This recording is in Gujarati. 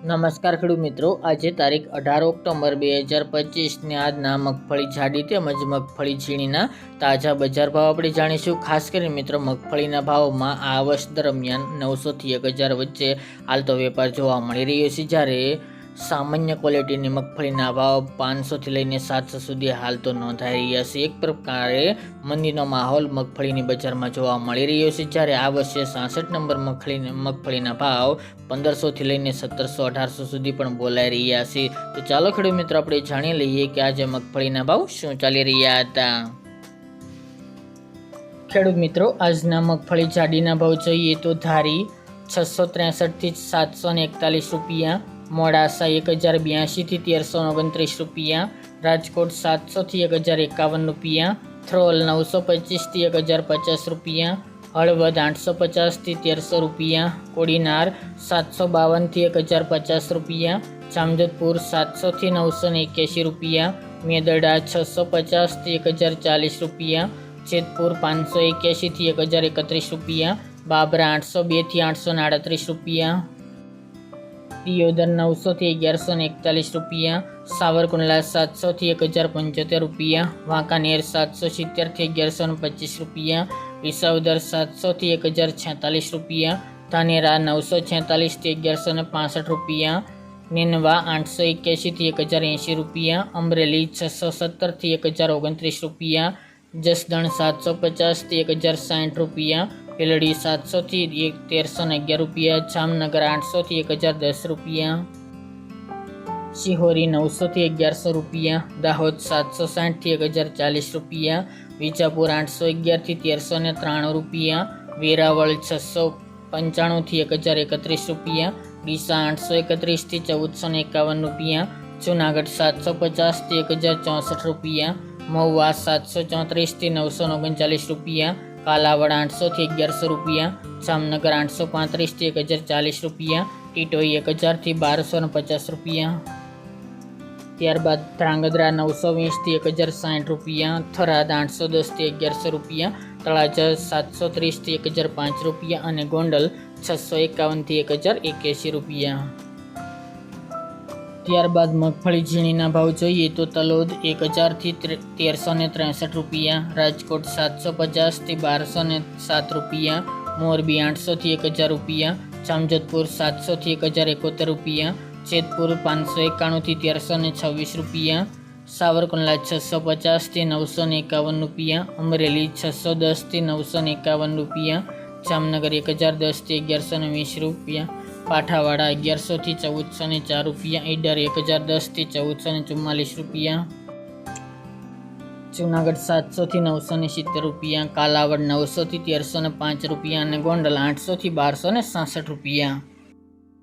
નમસ્કાર ખેડૂત મિત્રો, આજે તારીખ 18 ઓક્ટોબર 2025 ને આજના મગફળી જાડી તેમજ મગફળી ઝીણીના તાજા બજાર ભાવ આપણે જાણીશું। ખાસ કરીને મિત્રો મગફળીના ભાવમાં આ વર્ષ દરમિયાન 900 થી 1000 વચ્ચે હાલ તો વેપાર જોવા મળી રહ્યો છે, જ્યારે સામાન્ય ક્વોલિટીની મગફળીના ભાવ 500 થી લઈને 700 સુધી હાલ તો નોંધાઈ રહ્યા છે। એક પ્રકારે મંદીનો માહોલ મગફળીની બજારમાં જોવા મળી રહ્યો છે, જ્યારે આ વર્ષે 66 નંબર મગફળીના ભાવ 1500 થી લઈને 1700-1800 સુધી પણ બોલાઈ રહ્યા છે। તો ચાલો ખેડૂત મિત્રો આપણે જાણી લઈએ કે આજે મગફળીના ભાવ શું ચાલી રહ્યા હતા। ખેડૂત મિત્રો, આજના મગફળી જાડીના ભાવ જોઈએ તો ધારી 663 થી 741 રૂપિયા, મોડાસા 1082 થી 1329 રૂપિયા, રાજકોટ 700 થી 1051 રૂપિયા, થ્રોલ 925 થી 1050 રૂપિયા, હળવદ 850 થી 1300 રૂપિયા, કોડીનાર 752 થી 1050 રૂપિયા, જામજોધપુર 700 થી 981 રૂપિયા, મેદરડા 650 થી 1040 રૂપિયા, જેતપુર 581 થી 1031 રૂપિયા, બાબરા 802 થી 838 રૂપિયા, દિયોદર 900 થી 1141 રૂપિયા, સાવરકુંડલા 700 થી 1075 રૂપિયા, વાંકાનેર 770 થી 1125 રૂપિયા, વિસાવદર 700 થી 1046 રૂપિયા, ધાનેરા 946 થી 1165 રૂપિયા, નેનવા 881 થી 1080 રૂપિયા, અમરેલી 670 થી 1029 રૂપિયા, જસદણ 750 થી 1060 રૂપિયા, પેલડી 700 થી 1311 રૂપિયા, જામનગર 800 થી 1010 રૂપિયા, શિહોરી 900 થી 1100 રૂપિયા, દાહોદ 760 થી 1040 રૂપિયા, વિજાપુર 811 થી 1393 રૂપિયા, વેરાવળ 695 થી 1031 રૂપિયા, ડીસા 831 થી 1451 રૂપિયા, જુનાગઢ 750 થી 1064 રૂપિયા, મહુવા 734 થી 939 રૂપિયા, કાલાવડ 800 થી 1100 રૂપિયા, જામનગર 835 થી 1040 રૂપિયા, ટીટોઈ 1000 થી 1250 રૂપિયા, ત્યારબાદ ધ્રાંગધ્રા 920 થી 1060 રૂપિયા, થરાદ 810 થી 1100 રૂપિયા, તળાજા 730 થી 1005 રૂપિયા અને ગોંડલ 651 થી 1081 રૂપિયા। ત્યારબાદ મગફળી ઝીણીના ભાવ જોઈએ તો તલોદ 1000 થી 1363 રૂપિયા, રાજકોટ 750 થી 1207 રૂપિયા, મોરબી 800 થી 1000 રૂપિયા, જામજોધપુર 700 થી 1071 રૂપિયા, જેતપુર 591 થી 1326 રૂપિયા, સાવરકુંડલા 650 થી 951 રૂપિયા, અમરેલી 610 થી 951 રૂપિયા, જામનગર 1010 થી 1120 રૂપિયા, પાઠાવાડા 1100 થી 1404 રૂપિયા, ઈડર 1010 થી 1444 રૂપિયા, જુનાગઢ 700 થી 970 રૂપિયા, કાલાવડ 900 થી 1305 રૂપિયા અને ગોંડલ 800 થી 1266 રૂપિયા।